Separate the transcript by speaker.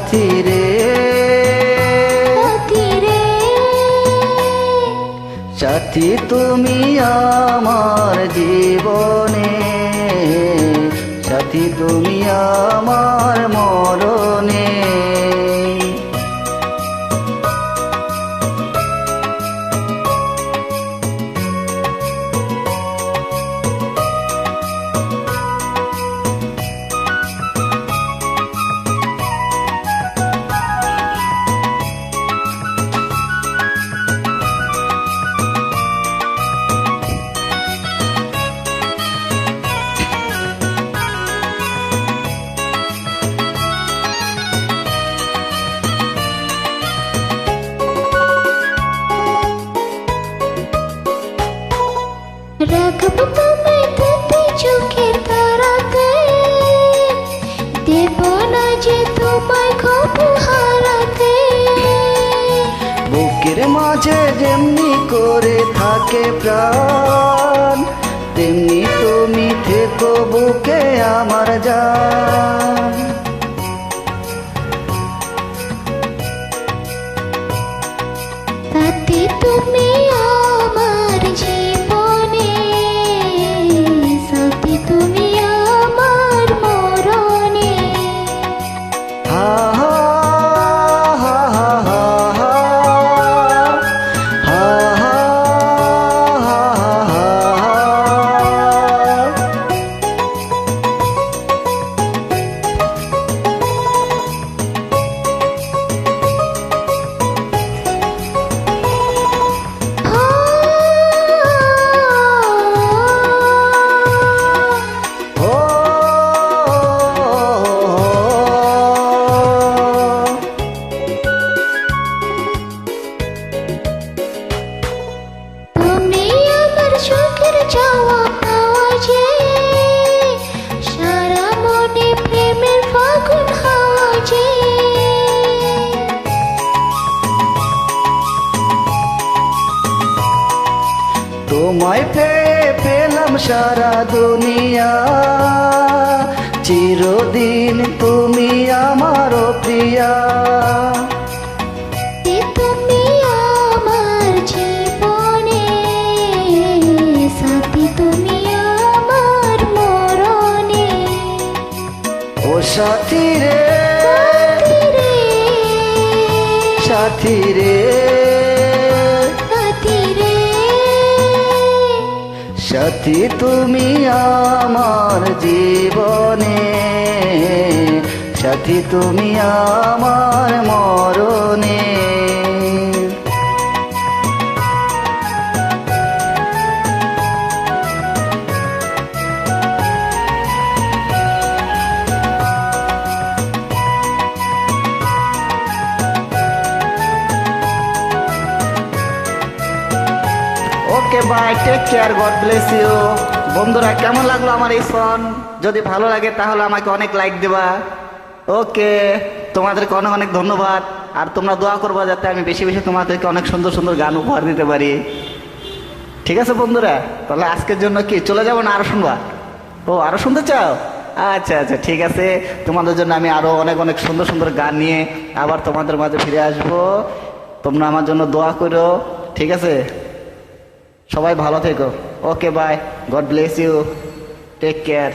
Speaker 1: সাথী রে, সাথী তুমি আমার জীবনে, সাথী তুমি আমার মরণে।
Speaker 2: রাখবো তোমায় প্রতি চোখের তারাতে, দেব না যে তোমায় খবর হারাতে।
Speaker 1: বুকের মাঝে যেমনি করে থাকে প্রাণ, তেমনি তুমি থেকো বুকে আমার জান।
Speaker 2: তাতে তুমি আমার জীবনে, সাথী তুমি আমার মরণে।
Speaker 1: হা হা হা হা হা হা হা হা হা।
Speaker 2: তুমি আমার সুখের চাওয়া পাওয়া যে, সারা মনে প্রেমের ফাগুন হাওয়া যে।
Speaker 1: তোমায় পেয়ে পেলাম সারা দুনিয়া, চিরদিন তুমি আমার প্রিয়া।
Speaker 2: তুমি আমার জীবনে, সাথী তুমি আমার মরণে।
Speaker 1: ও সাথী রে, সাথী রে, সাথী তুমি আমার জীবনে, সাথী তুমি আমার মরণে। Okay bye, take care, God bless you. বন্ধুরা, কেমন লাগলো আমার এই সং? যদি ভালো লাগে তাহলে আমাকে অনেক লাইক দেবা। ওকে, তোমাদেরকে অনেক অনেক ধন্যবাদ। আর তোমরা দোয়া করবা যাতে আমি বেশি বেশি তোমাদেরকে অনেক সুন্দর সুন্দর গান উপহার দিতে পারি। ঠিক আছে বন্ধুরা, তাহলে আজকের জন্য কি চলে যাবো না আরো শুনবা? ও, আরো শুনতে চাও? আচ্ছা আচ্ছা, ঠিক আছে। তোমাদের জন্য আমি আরো অনেক অনেক সুন্দর সুন্দর গান নিয়ে আবার তোমাদের মাঝে ফিরে আসবো। তোমরা আমার জন্য দোয়া করো, ঠিক আছে? সবাই ভালো থেকো। Okay bye, God bless you, take care.